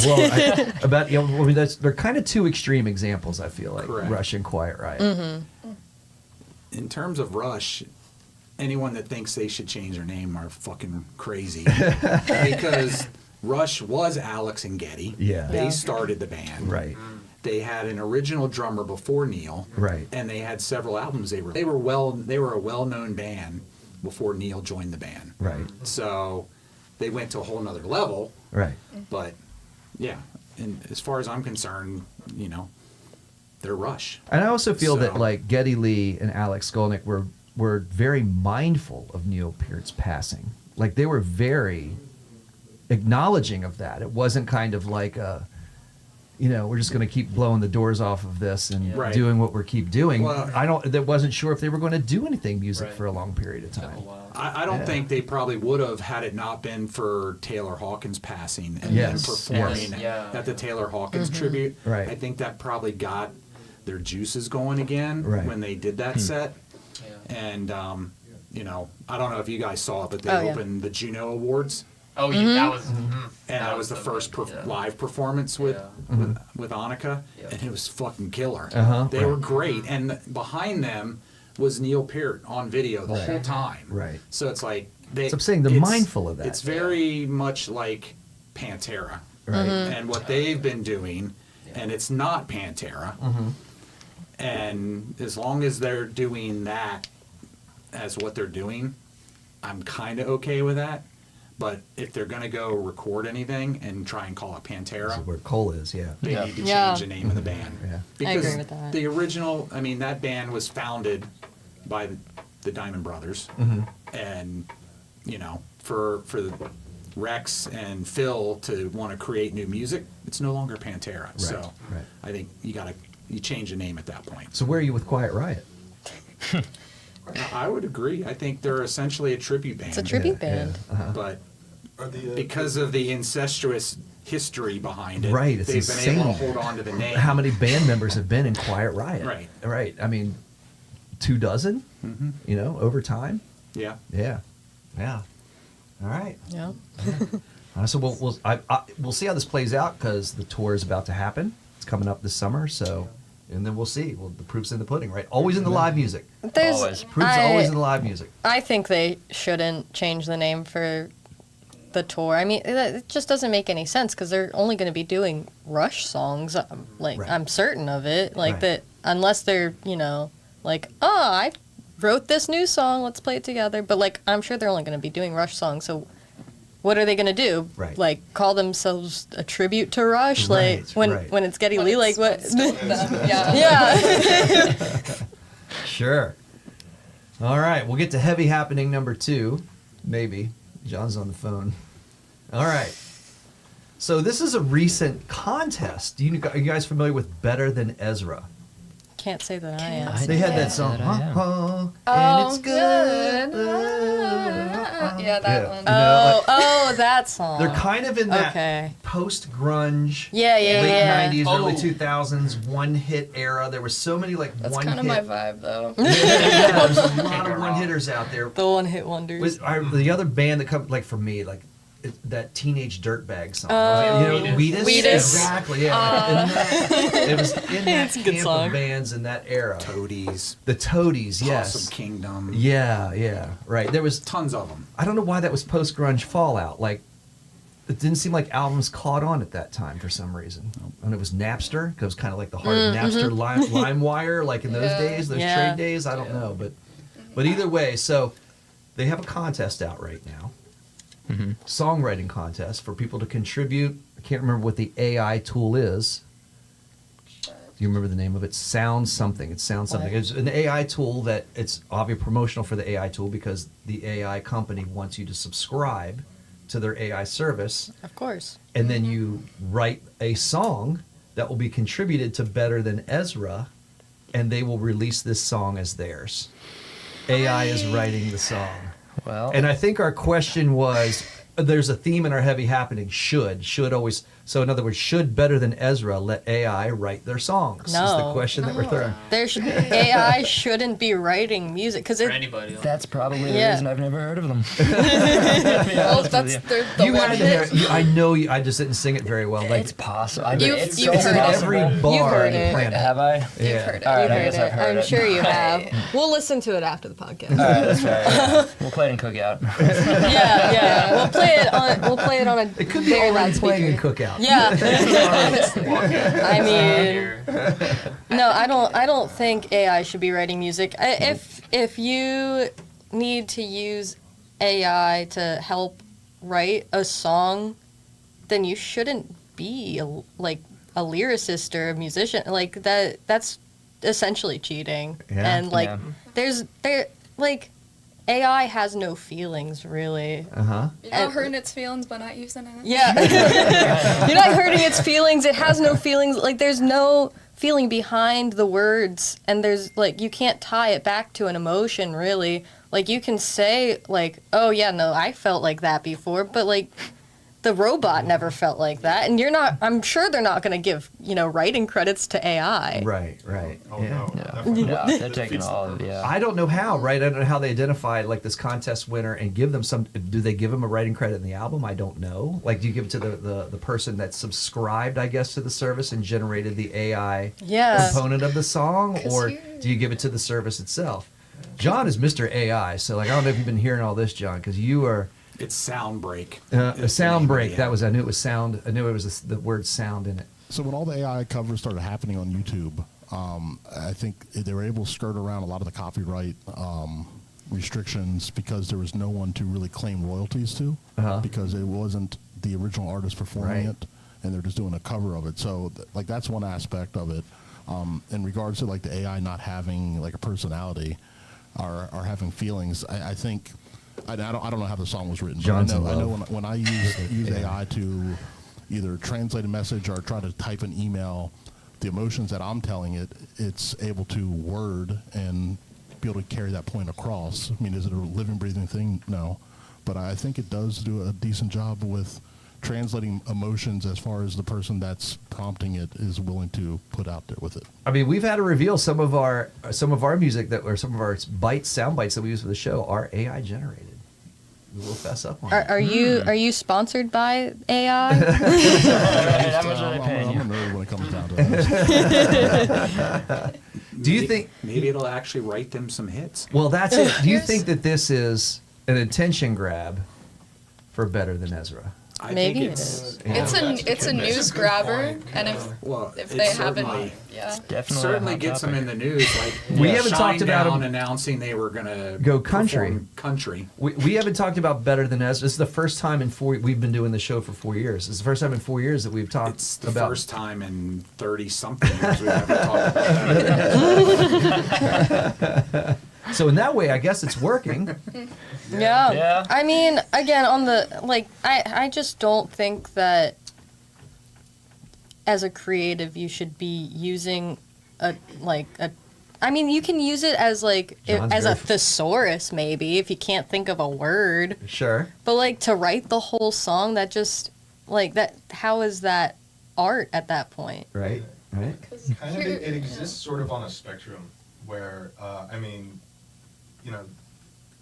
they're kind of 2 extreme examples, I feel like. Correct. Rush and Quiet Riot. In terms of Rush, anyone that thinks they should change their name are fucking crazy. Because Rush was Alex and Getty. Yeah. They Yeah. started the band. Right. They had an original drummer before Neil. Right. And they had several albums they were a well-known band before Neil joined the band. Right. So they went to a whole nother level. Right. But yeah, and as far as I'm concerned, you know, they're Rush. And I also feel that So- like Geddy Lee and Alex Skolnick were very mindful of Neil Peart's passing. Like they were very acknowledging of that. It wasn't kind of like a, you know, we're just going to keep blowing the doors off of this and Right. doing what we're keep doing. Well- That wasn't sure if they were going to do anything music Right. for a long period of Took a time. while. I don't Yeah. think they probably would have had it not been for Taylor Hawkins passing and Yes. then performing Yes. Yeah. at the Taylor Hawkins tribute. Right. I think that probably got their juices going again Right. when they did that set. Yeah. And you know, I don't know if you guys saw it, but they Oh, yeah. opened the Juno Awards, Oh, yeah, that was. and that was the first live performance with Anika, Yeah. and it was fucking killer. Uh-huh. They were great, and behind them was Neil Peart on video the Right. whole time. Right. So it's like they. So I'm saying they're it's- mindful of that. It's very much like Pantera, Right. and what they've been doing, and it's not Pantera. Mm-hmm. And as long as they're doing that as what they're doing, I'm kind of okay with that. But if they're gonna go record anything and try and call it Pantera, That's where Cole is, yeah. they Yeah. need to Yeah. change the name of the band. Yeah. Because agree with that. the original, I mean, that band was founded by the Diamond Brothers, and you know, for Rex and Phil to want to create new music, it's no longer Pantera. So right. I think you change the name at that point. So where are you with Quiet Riot? I would agree. I think they're essentially a tribute band. It's a tribute band. But Are the, because of the incestuous history behind it, Right, it's they've been able to insane. hold on to the name. How many band members have been in Quiet Riot? Right. Right. I mean, 24, you know, over time. Yeah. Yeah. Yeah. All right. Yeah. So we'll see how this plays out because the tour is about to happen. It's coming up this summer. So, and then we'll see. Well, the proof's in the pudding, right? Always in the live music. There's Always. Proof's always in the live music. I think they shouldn't change the name for the tour. I mean, it just doesn't make any sense because they're only going to be doing Rush songs. Like, Right. I'm certain of it. Like Right. that, unless they're, you know, like, oh, I wrote this new song. Let's play it together. But like, I'm sure they're only going to be doing Rush songs. So, what are they going to do? Right. Like, call themselves a tribute to Rush? Right, Like, when right. when it's Geddy Lee, like what? Yeah. Yeah. Sure. All right. We'll get to heavy happening number 2. Maybe. John's on the phone. All right. So this is a recent contest. Are you guys familiar with Better Than Ezra? Can't say that I am. They had that Yeah. song, That I am. and it's good. Yeah, that one. You know, like, Oh, that song. they're kind of in that Okay. post-grunge, Yeah, yeah, late yeah. 90s, early Oh. 2000s one-hit era. There were so many like That's one-hit. kind of my vibe, though. Yeah, there's a lot of one-hitters out there. The one-hit wonders. The other band that come, like for me, like that Teenage Dirtbag song. Oh. You know, Wheatus? Wheatus. Exactly, yeah. It was in that It's a good camp song. of bands in that era. Toadies, The Toadies, yes. Possum Kingdom, Yeah, right. There was, tons of them. I don't know why that was post-grunge fallout. Like, it didn't seem like albums caught on at that time for some reason. And it was Napster, because it was kind of like the heart of Napster, LimeWire, like in those Yeah. days, those Yeah. trade days. I don't know, but either way, so they have a contest out right now, songwriting contest for people to contribute. I can't remember what the AI tool is. Do you remember the name of it? Sound something. It sounds something. What? It's an AI tool that it's obviously promotional for the AI tool because the AI company wants you to subscribe to their AI service, Of course. and then you write a song that will be contributed to Better Than Ezra, and they will release this song as theirs. AI is writing the song. Well, And I think our question was, there's a theme in our heavy happening. Should always. So in other words, should better than Ezra let AI write their songs? Is the No. question that we're throwing. AI shouldn't be writing music because For it. anybody. That's probably the Yeah. reason I've never heard of them. Well, that's the You one had to hear. hit. I know you. I just didn't sing it very well. Like It's possible. I You've- it's you've so heard it. possible. every bar You've heard on the it. planet. Have I? You've Yeah. heard it. All right, You've I heard guess I've it. heard I'm it. sure you have. We'll listen to it after the podcast. All right, that's fair. Yeah. We'll play it in Cookout. Yeah. We'll play it on. We'll play it on a It could be very already loud playing in speaker. Cookout. Yeah. I mean, Here. no, I don't think AI should be writing music. If you need to use AI to help write a song, then you shouldn't be like a lyricist or a musician. Like that's essentially cheating. Yeah. And like Yeah. there like AI has no feelings really. Uh-huh. You're not hurting its feelings by not using it. Yeah. You're not hurting its feelings. It has no feelings. Like, there's no feeling behind the words. And there's, like, you can't tie it back to an emotion, really. Like, you can say, like, oh, yeah, no, I felt like that before. But, like, the robot never felt like that. And I'm sure they're not going to give, writing credits to AI. Right. Oh Yeah. no, Yeah. definitely not. Yeah, they're taking all of yeah. I don't know how, right? I don't know how they identify like this contest winner and give them some. Do they give them a writing credit in the album? I don't know. Like, do you give it to the person that subscribed, I guess, to the service and generated the AI Yeah. component of the song, 'Cause or you- do you give it to the service itself? John is Mr. AI, so like I don't know if you've been hearing all this, John, because you are It's sound break. a sound break. Yeah. That was I knew it was sound. I knew it was the word sound in it. So when all the AI covers started happening on YouTube, I think they were able to skirt around a lot of the copyright restrictions because there was no one to really claim royalties to, because it wasn't the original artist performing Right. it, and they're just doing a cover of it. So like that's one aspect of it. In regards to like the AI not having like a personality or having feelings, I think. I don't know how the song was written, but John's in I know love. when I use AI to either translate a message or try to type an email, the emotions that I'm telling it, it's able to word and be able to carry that point across. I mean, is it a living, breathing thing? No. But I think it does do a decent job with translating emotions as far as the person that's prompting it is willing to put out there with it. I mean, we've had to reveal some of our music or some of our sound bites that we use for the show are AI generated. We will fess up on it. Are you sponsored by AI? How much are they paying I'm you? a nerd when it comes down to that. Do you think? Maybe it'll actually write them some hits? Well, that's it. Do you Here's- think that this is an attention grab for Better Than Ezra? I Maybe think it is. It's a news grabber, and if they haven't, yeah. Definitely, certainly a hot gets them topic. in the news. Like We haven't talked about Shinedown them- announcing they were gonna Go country. perform country. We haven't talked about Better Than Ezra. This is the first time in we've been doing the show for 4 years. It's the first time in 4 years that we've talked It's the about. first time in 30-something years we've ever talked about that. So in that way, I guess it's working. Yeah. Yeah. I mean, again, on the I just don't think that as a creative you should be using I mean, you can use it as John's as a very thesaurus maybe if you can't think of a word. Sure. But to write the whole song, that just that how is that art at that point? Right. Right. Kind of, it exists sort of on a spectrum where, I mean,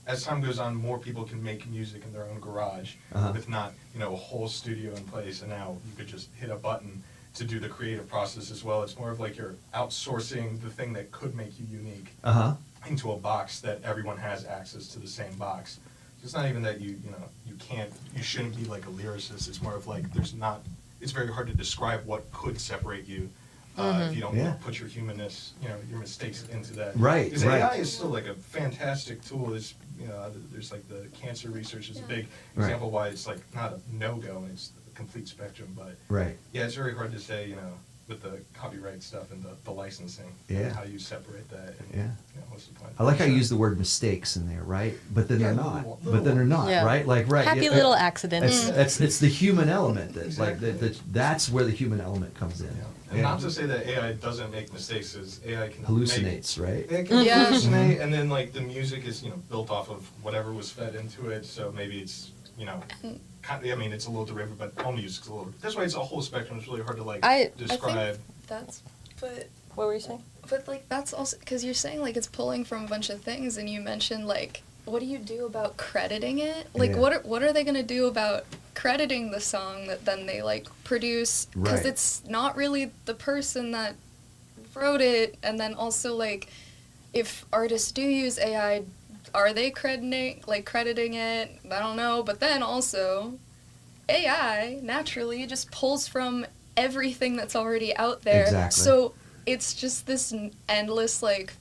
as time goes on, more people can make music in their own garage with not, a whole studio in place, and now you could just hit a button to do the creative process as well. It's more of like you're outsourcing the thing that could make you unique into a box that everyone has access to the same box. It's not even that you shouldn't be like a lyricist. It's more of like it's very hard to describe what could separate you if you don't put your humanness, your mistakes into that. Right, Because right. AI is still like a fantastic tool. There's like the cancer research is a big Right. example why it's like not a no-go and it's a complete spectrum. But Right. yeah, it's very hard to say, with the copyright stuff and the licensing, Yeah. how you separate that. And, Yeah. what's the point? I like how you Sure. use the word mistakes in there, right? But then they're Yeah, not. little But then they're not, Yeah. right? Like right. Happy yeah, little accidents. It's the human element that's Exactly. that's where the human element comes in. And not to say that AI doesn't make mistakes, is AI can Hallucinates, right? It can Yeah. hallucinate, and then like the music is built off of whatever was fed into it. So maybe it's you know, kind of, I mean, it's a little derivative, but all music's a little. That's why it's a whole spectrum. It's really hard to like I describe. But What were you saying? But like that's also because you're saying like it's pulling from a bunch of things, and you mentioned like what do you do about crediting it? Like Yeah. what are they gonna do about crediting the song that then they like produce? Because Right. it's not really the person that wrote it, and then also like if artists do use AI, are they crediting it? I don't know. But then also AI naturally just pulls from everything that's already out there. Exactly. So it's just this endless like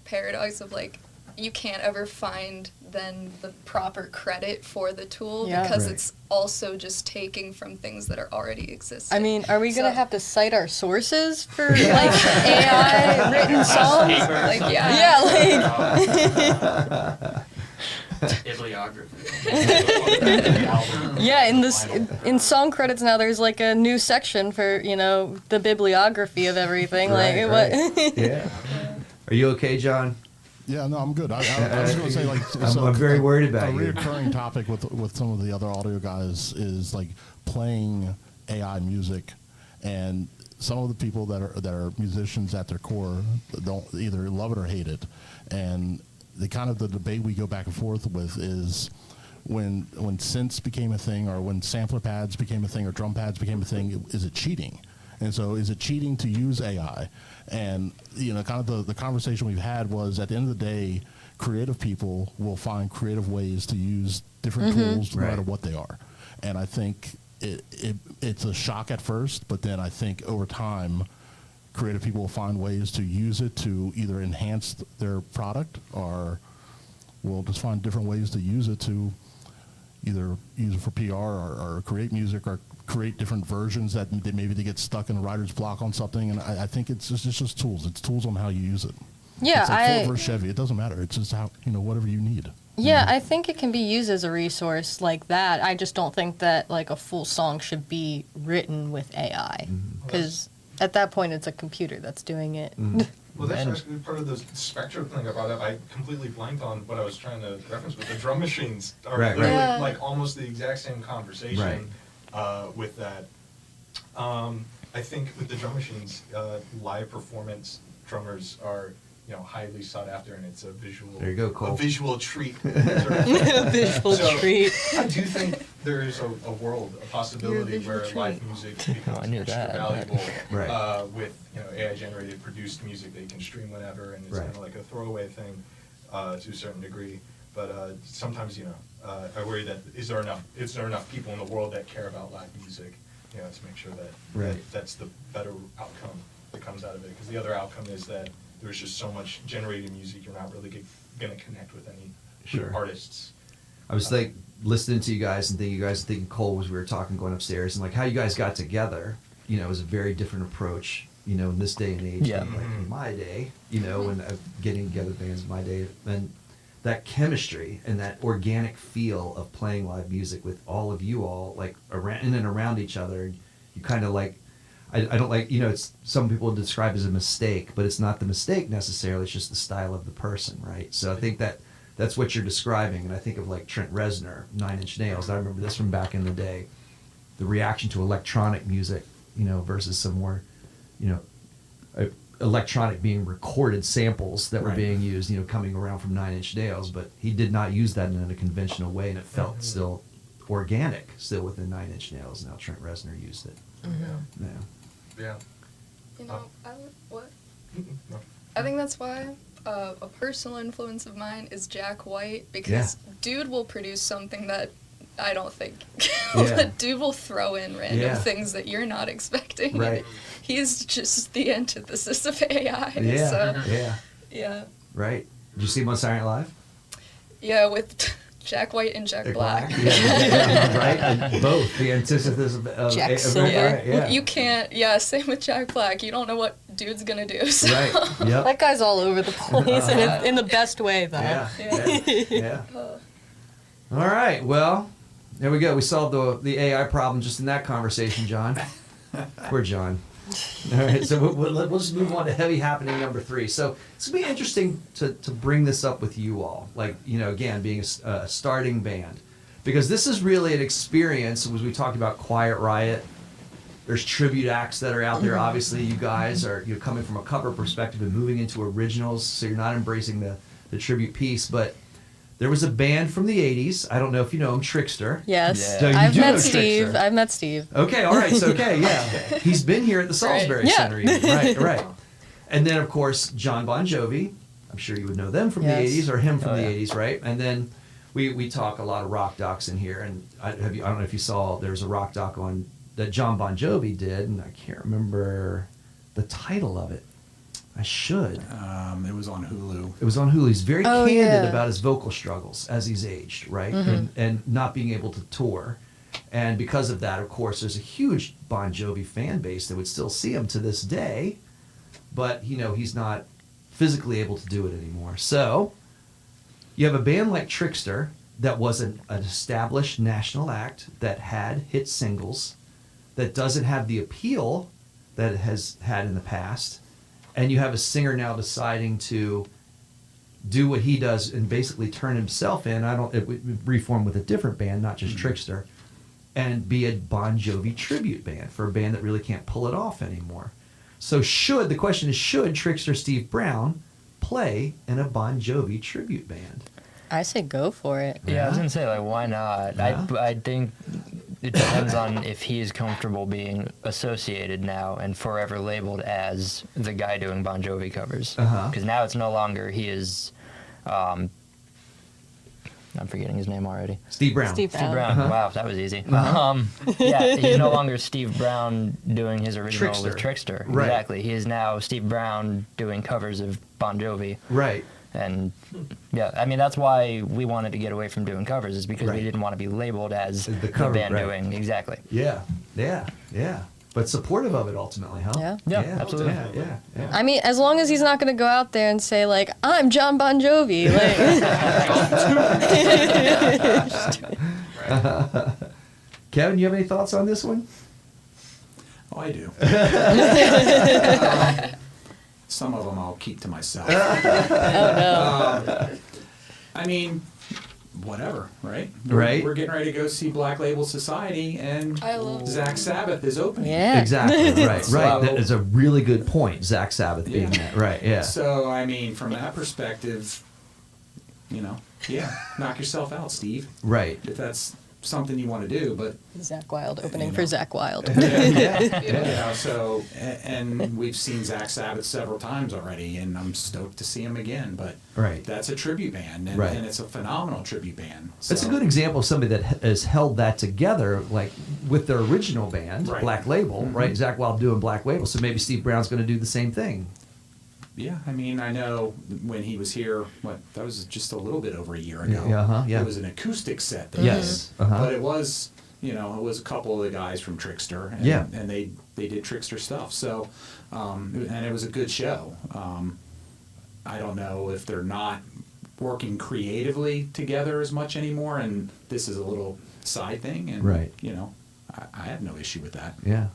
paradox of like you can't ever find then the proper credit for the tool Yeah. because Right. it's also just taking from things that are already existing. I mean, are we gonna So- have to cite our sources for like AI written songs? Like yeah. Yeah, Bibliography. yeah. In song credits now, there's like a new section for the bibliography of everything. Right, like right. Yeah. Are you okay, John? Yeah, no, I'm good. I was going to say, like, I'm very worried about a you. reoccurring topic with some of the other audio guys is like playing AI music, and some of the people that are musicians at their core don't either love it or hate it, and the debate we go back and forth with is when synths became a thing, or when sampler pads became a thing, or drum pads became a thing, is it cheating? And so is it cheating to use AI? And, kind of the conversation we've had was at the end of the day, creative people will find creative ways to use different tools no matter what they are. And I think it's a shock at first, but then I think over time, creative people will find ways to use it to either enhance their product, or will just find different ways to use it to either use it for PR or create music or create different versions that maybe they get stuck in a writer's block on something. And I think it's just tools. It's tools on how you use it. Yeah, it's like Ford versus Chevy. It doesn't matter. It's just how, whatever you need. Yeah, I think it can be used as a resource like that. I just don't think that like a full song should be written with AI, because at that point it's a computer that's doing it. Well, that's actually part of the spectrum thing I brought up. I completely blanked on what I was trying to reference with the drum machines. Are Right, literally right. like almost the exact same conversation with that. I think with the drum machines, live performance drummers are highly sought after, and it's a visual. There you go, Cole. A visual treat. Visual So, treat. I do think there is a world, a possibility where live music becomes I knew extra that. valuable Right. with AI-generated produced music that you can stream whenever, and it's Right. kind of like a throwaway thing to a certain degree. But sometimes, I worry that is there enough people in the world that care about live music, to make sure that Right. that's the better outcome that comes out of it. Because the other outcome is that there's just so much generated music, you're not really going to connect with any Sure. artists. I was listening to you guys and thinking Cole, as we were talking going upstairs, and like how you guys got together, was a very different approach, in this day and age. Yeah. Than, like in my day, when getting together bands in my day, and that chemistry and that organic feel of playing live music with all of you all like around in and around each other, you kind of like. I don't like, it's some people describe as a mistake, but it's not the mistake necessarily. It's just the style of the person, right? So I think that's what you're describing, and I think of like Trent Reznor, 9 Inch Nails. I remember this from back in the day, the reaction to electronic music, versus some more, electronic being recorded samples that were Right. being used, coming around from 9 Inch Nails, but he did not use that in a conventional way, and it felt still organic, still within 9 Inch Nails. Now Trent Reznor used it. Yeah. Yeah. What? No. I think that's why a personal influence of mine is Jack White, because dude will produce something that I don't think. Yeah. Dude will throw in random Yeah. things that you're not expecting. Right. He's just the antithesis of AI. Yeah. So, Yeah. yeah. Right. Did you see him on Saturday Night Live? Yeah, with Jack White and Jack Black. Yeah, right? And both. The antithesis of Jack of- Silver. right, yeah. You can't, same with Jack Black. You don't know what dude's gonna do. So. Right. Yep. That guy's all over the place, and it's in the best way, though. Yeah. Yeah. All right. Well, there we go. We solved the AI problem just in that conversation, John. Poor John. All right. So we'll just move on to heavy happening number 3. So it's gonna be interesting to bring this up with you all. Like again, being a starting band. because this is really an experience. As we talked about Quiet Riot, there's tribute acts that are out there. Obviously, you guys you're coming from a cover perspective and moving into originals, so you're not embracing the tribute piece. But there was a band from the '80s. I don't know if you know him, Trickster. Yes, Yeah. So you I've do met know Steve. Trickster. I've met Steve. Okay, all right, so yeah. He's been here at the Salisbury Yeah. Center. Even. Right. And then, of course, John Bon Jovi. I'm sure you would know them from Yes. the '80s or him from Oh, the yeah. '80s, right? And then we talk a lot of rock docs in here. And I don't know if you saw, there's a rock doc on that John Bon Jovi did, and I can't remember the title of it. I should. It was on Hulu. It was on Hulu. He's very Oh, candid yeah. about his vocal struggles as he's aged, right? Mm-hmm. And not being able to tour. And because of that, of course, there's a huge Bon Jovi fan base that would still see him to this day, but he's not physically able to do it anymore. So you have a band like Trickster that was an established national act that had hit singles, that doesn't have the appeal that it has had in the past, and you have a singer now deciding to do what he does and basically turn himself in. It would reform with a different band, not just Trickster, and be a Bon Jovi tribute band for a band that really can't pull it off anymore. So the question is, should Trickster Steve Brown play in a Bon Jovi tribute band? I say go for it. Yeah, I was gonna say, like, why not? Yeah. I think it depends on if he is comfortable being associated now and forever labeled as the guy doing Bon Jovi covers. Uh-huh. Because now it's no longer he is. I'm forgetting his name already. Steve Brown. Steve Steve Brown. Brown. Uh-huh. Wow, that was easy. Yeah, he's no longer Steve Brown doing his original Trickster. with Trickster. Right. Exactly. He is now Steve Brown doing covers of Bon Jovi. Right. And yeah, I mean, that's why we wanted to get away from doing covers, is because Right. we didn't want to be labeled as The the, cover, band right. doing. Exactly. Yeah. But supportive of it ultimately, huh? Yeah. Yeah, absolutely. Yeah. I mean, as long as he's not going to go out there and say, like, I'm John Bon Jovi. Like, Kevin, you have any thoughts on this one? Oh, I do. Some of them I'll keep to myself. I mean, whatever, right? Right. We're getting ready to go see Black Label Society, and I love Zach Sabbath is opening. yeah. Exactly. Right. So- That is a really good point. Zach Sabbath being Yeah. that. Right. Yeah. So, I mean, from that perspective, knock yourself out, Steve, Right. if that's something you want to do. But Zach Wild opening You for know. Zach Wild. so, and we've seen Zach Sabbath several times already, and I'm stoked to see him again. But Right. that's a tribute band, and, Right. and it's a phenomenal tribute band. It's a So- good example of somebody that has held that together, like with their original band, Right. Black Label, Mhm. right? Zach Wild doing Black Label, so maybe Steve Brown's going to do the same thing. Yeah, I mean, I know when he was here, that was just a little bit over a year ago. Yeah. It was an acoustic set. That Yes. he did. Uh-huh. But it was, it was a couple of the guys from Trickster. And, Yeah. And they did Trickster stuff. So, and it was a good show. I don't know if they're not working creatively together as much anymore, and this is a little side thing. And, Right. I have no issue with that. Yeah.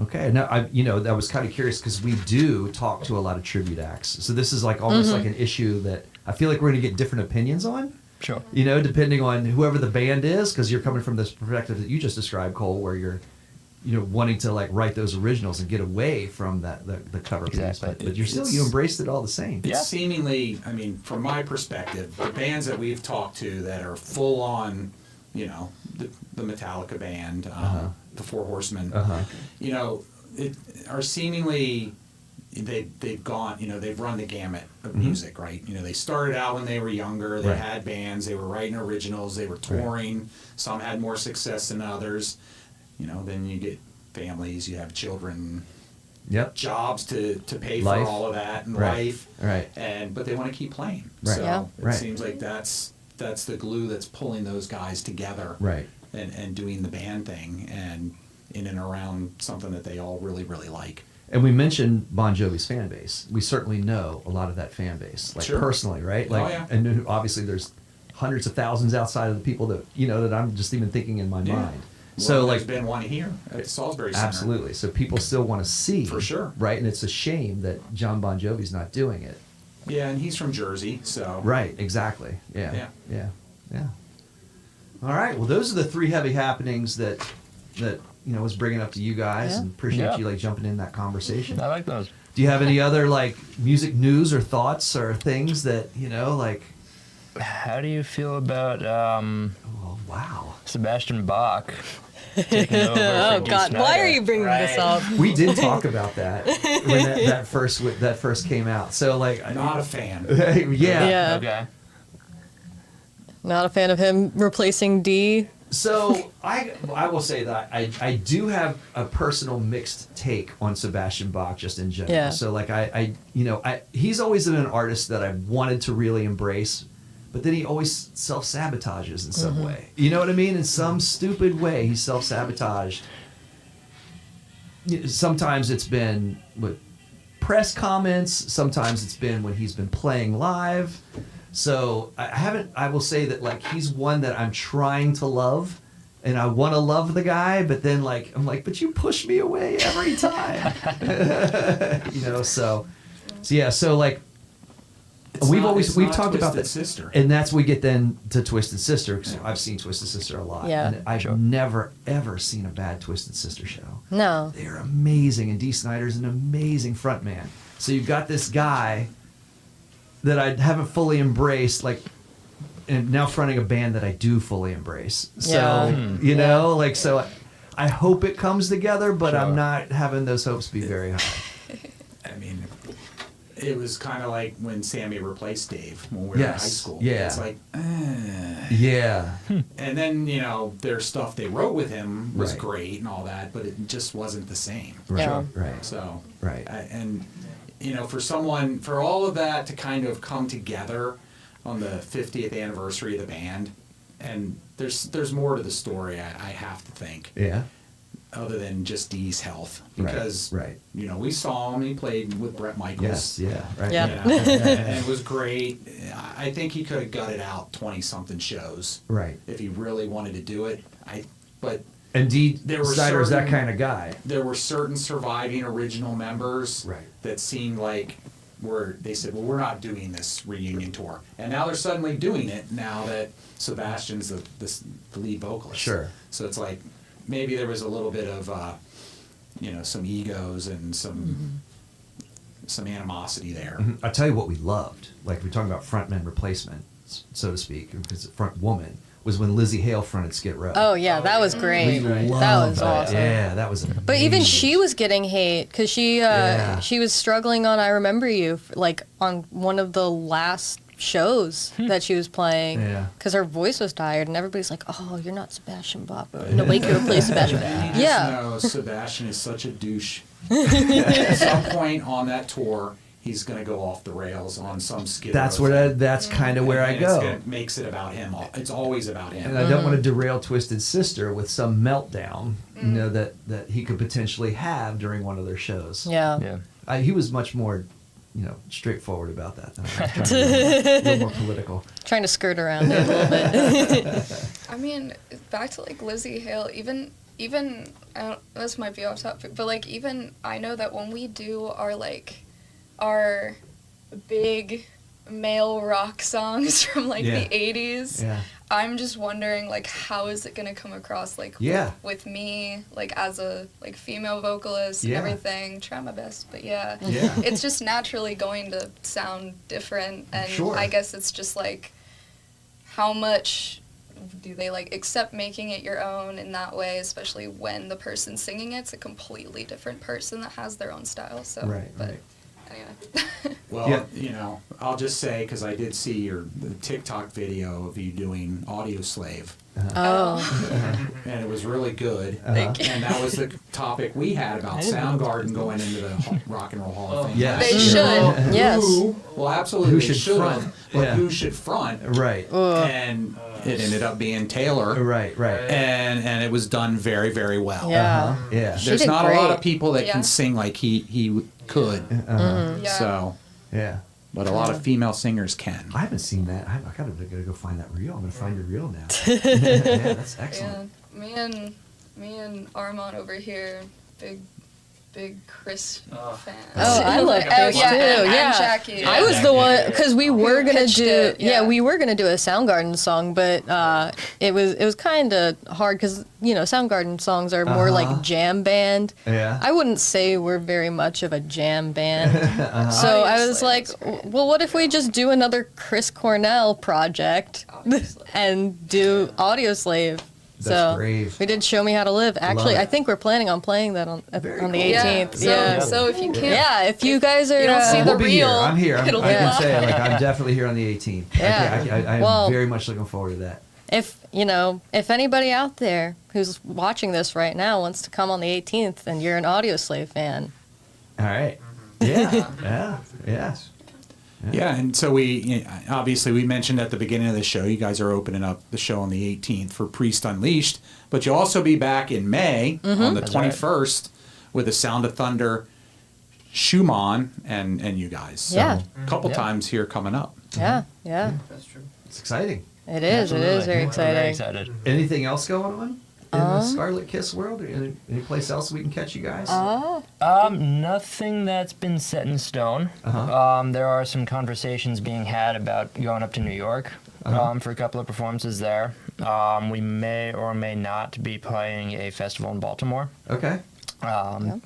Okay. Now, I was kind of curious because we do talk to a lot of tribute acts. So this is like almost like an issue that I feel like we're going to get different opinions on. Sure. Depending on whoever the band is, because you're coming from this perspective that you just described, Cole, where you're, wanting to like write those originals and get away from that the cover Exactly. piece. But you It's- embraced it all the same. It's seemingly, I mean, from my perspective, the bands that we've talked to that are full on, the Metallica band, the Four Horsemen, are seemingly they've gone, they've run the gamut of music, right? They started out when they were younger, they Right. had bands, they were writing originals, they were touring. Some had more success than others. Then you get families, you have children, Yep. jobs to pay Life. for all of that and Right. life. Right. But they want to keep playing. Right. So Yeah. it Right. seems like that's the glue that's pulling those guys together. Right. And doing the band thing and in and around something that they all really, really like. And we mentioned Bon Jovi's fan base. We certainly know a lot of that fan base, like Sure. personally, right? Like, Oh, yeah. And obviously there's hundreds of thousands outside of the people that that I'm just even thinking in my Yeah. mind. Well, So there's like, been one here at Salisbury Center. absolutely. So people still want to see, For sure. right? And it's a shame that John Bon Jovi's not doing it. Yeah, and he's from Jersey, so Right. Exactly. Yeah. Yeah. Yeah. All right. Well, those are the 3 heavy happenings that was bringing up to you guys, and appreciate you like jumping in that conversation. I like those. Do you have any other like music news or thoughts or things that like? How do you feel about Oh wow! Sebastian Bach taking over? Oh for Dee God, why Snider? are you bringing this up? We did talk about that when that first came out. So like, Not a fan. yeah. Okay. Not a fan of him replacing D. So I will say that I do have a personal mixed take on Sebastian Bach just in general. Yeah. So like he's always been an artist that I wanted to really embrace, but then he always self-sabotages in some way. You know what I mean? In some stupid way, he self-sabotaged. Sometimes it's been with press comments. Sometimes it's been when he's been playing live. So I will say that like he's one that I'm trying to love, and I want to love the guy, but then like I'm like, but you push me away every time. So yeah, so like we've talked about that, Sister. and that's we get then to Twisted Sister, because I've seen Twisted Sister a lot, Yeah. and I've never ever seen a bad Twisted Sister show. No. They're amazing, and Dee Snider's an amazing frontman. So you've got this guy that I haven't fully embraced, like, and now fronting a band that I do fully embrace. So, Yeah. so I hope it comes together, but I'm not having those hopes be very high. I mean, it was kind of like when Sammy replaced Dave when we were in high school. Yeah. It's like, Yeah. And then, their stuff they wrote with him was Right. great and all that, but it just wasn't the same. Right. Yeah. Right. So, Right. for all of that to kind of come together on the 50th anniversary of the band, and there's more to the story, I have to think, Yeah. other than just Dee's health. Right, Because, right. we saw him, he played with Bret Michaels. Yes. Yeah. Right. Yeah. And it was great. I think he could have gutted out 20-something shows Right. if he really wanted to do it. But And Dee There were Snider's that certain- kind of guy. there were certain surviving original members Right. that seemed like they said, well, we're not doing this reunion tour. And now they're suddenly doing it now that Sebastian's the lead vocalist. Sure. So it's like maybe there was a little bit of, some egos and some animosity there. I'll tell you what we loved. Like, if we're talking about frontman replacement, so to speak, because front woman, was when Lizzie Hale fronted Skid Row. Oh yeah, that was great. That was awesome. Yeah, that was amazing. But even she was getting hate because she was struggling on "I Remember You" like on one of the last shows that she was playing. Yeah. Because her voice was tired, and everybody's like, "Oh, you're not Sebastian Bach. Nobody can replace Sebastian." You Yeah. just know Sebastian is such a douche. At some point on that tour, he's going to go off the rails on some Skid That's Row where thing. that's kind of where I And go. It makes it about him. It's always about him. And I don't want to derail Twisted Sister with some meltdown, that he could potentially have during one of their shows. Yeah. Yeah. He was much more, straightforward about that than I was trying to be a little more political. Trying to skirt around it a little bit. I mean, back to like Lizzie Hale, even this might be off topic, but like even I know that when we do our big male rock songs from like Yeah. the 80s, Yeah. I'm just wondering like how is it gonna come across like Yeah. with me like as a like female vocalist and Yeah. everything, try my best, but yeah. Yeah. It's just naturally going to sound different, and Sure. I guess it's just like how much do they like accept making it your own in that way, especially when the person singing it's a completely different person that has their own style. So Right, but right. anyway. Well, Yeah. I'll just say, because I did see the TikTok video of you doing Audio Slave, Oh. and it was really good. Thank you. And that was the topic we had about Soundgarden going into the Rock and Roll Hall of Fame. Yes. They should. Yes. Well, absolutely. Who they should should front? have, but Yeah. who should front? Right. And it ended up being Taylor. Right. And it was done very, very well. Yeah. Yeah. She There's did not a lot great. of people that Yeah. can sing like he could. Yeah. So, Yeah. but a lot of female singers can. I haven't seen that. I gotta go find that reel. I'm gonna find your reel now. Yeah, that's excellent. Yeah. Me and Armand over here, big big Chris fan. Oh, I love Oh, Chris yeah, too. and Yeah, Jackie. I was the one because we were gonna pitched do. it, Yeah, yeah. we were gonna do a Soundgarden song, but it was kind of hard because Soundgarden songs are more like jam band. Yeah. I wouldn't say we're very much of a jam band. So I was Obviously, like, that's great. well, what if we just do another Chris Cornell project Obviously. and do Audio Slave? That's So brave. we did Show Me How to Live. Actually, it. I think we're planning on playing that on the Very 18th. Yeah. Yeah. So if you can't, Yeah, if you guys are, you don't see the We'll be here. real. I'm here. it'll I be can live. say I'm definitely here on the 18th. Yeah. I'm Well- very much looking forward to that. if anybody out there who's watching this right now wants to come on the 18th and you're an Audio Slave fan, All right. Yeah. Yeah. Yeah, and so obviously we mentioned at the beginning of the show, you guys are opening up the show on the 18th for Priest Unleashed, but you'll also be back in May on the That's right. 21st with the Sound of Thunder, Schumann, and you guys. So Yeah. a couple Yeah. times here coming up. yeah, That's true. It's exciting. it is. It is Absolutely. very We're exciting. very excited. Anything else going on in the Scarlet Kiss world? Or any place else we can catch you guys? Nothing that's been set in stone. There are some conversations being had about going up to New York for a couple of performances there. We may or may not be playing a festival in Baltimore. Okay.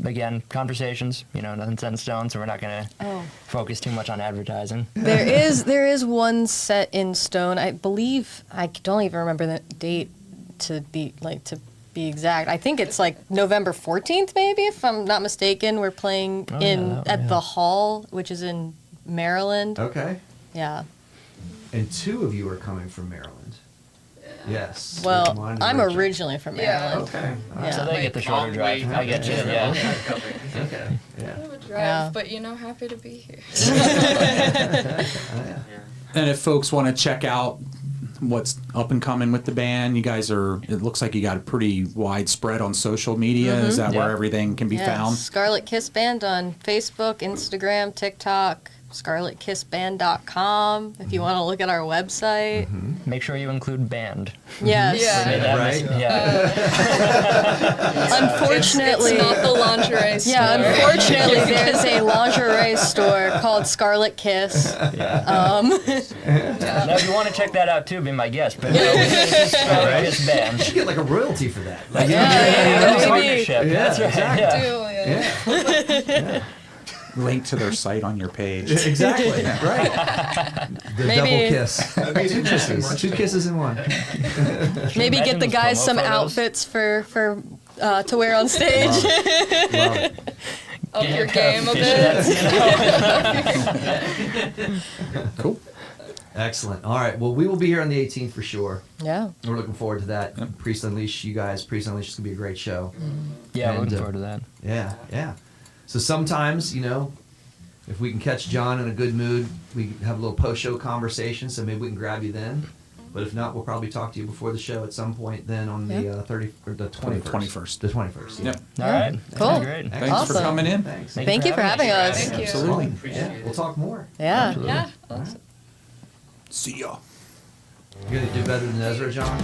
Again, conversations. Nothing set in stone, so we're not going to focus too much on advertising. There is one set in stone. I believe I don't even remember the date to be exact. I think it's like November 14th, maybe, if I'm not mistaken. We're playing at the Hall, which is in Maryland. Okay. Yeah. And two of you are coming from Maryland. Yes. Well, Mine is I'm Richard. originally from Yeah. Maryland. Okay. Yeah. So they get the shorter drive. I get you. Yeah. Okay. Yeah. Bit of a drive, Yeah. but happy to be here. And if folks want to check out what's up and coming with the band, it looks like you got a pretty wide spread on social media. Is that where Yeah. everything can be Yeah, found? Scarlet Kiss Band on Facebook, Instagram, TikTok, scarletkissband.com if you want to look at our website. Make sure you include band. Yes. Yeah. Made that Right. mis- yeah. Unfortunately, It's not the lingerie store. yeah, unfortunately, there's a lingerie store called Scarlet Kiss. Now, if you want to check that out too, be my guest. But Scarlet Kiss You band. should get like a royalty for that. Yeah, maybe. Partnership. Yeah, That's right. exactly. Yeah. Yeah. Link to their site on your page. Exactly. Right. The Maybe- double kiss. Two kisses. Two kisses in one. Maybe Imagine get the those guys promo some photos. outfits for to wear on stage. Love it. Up your game a bit. Cool. Excellent. All right. Well, we will be here on the 18th for sure. Yeah. We're looking forward to that. Priest Unleash, you guys. Priest Unleash is going to be a great show. Yeah, And, looking forward to that. Yeah, yeah. So sometimes, if we can catch John in a good mood, we can have a little post-show conversation, so maybe we can grab you then. But if not, we'll probably talk to you before the show at some point then on the 21st. 21st. The 21st. Yep. All right. Cool. Sounds great. Thanks Awesome. for coming in. Thanks. Thank you for having us. Thank you. Absolutely. Yeah, we'll talk more. Yeah. Yeah. All right. See ya. You're going to do better than Ezra, John?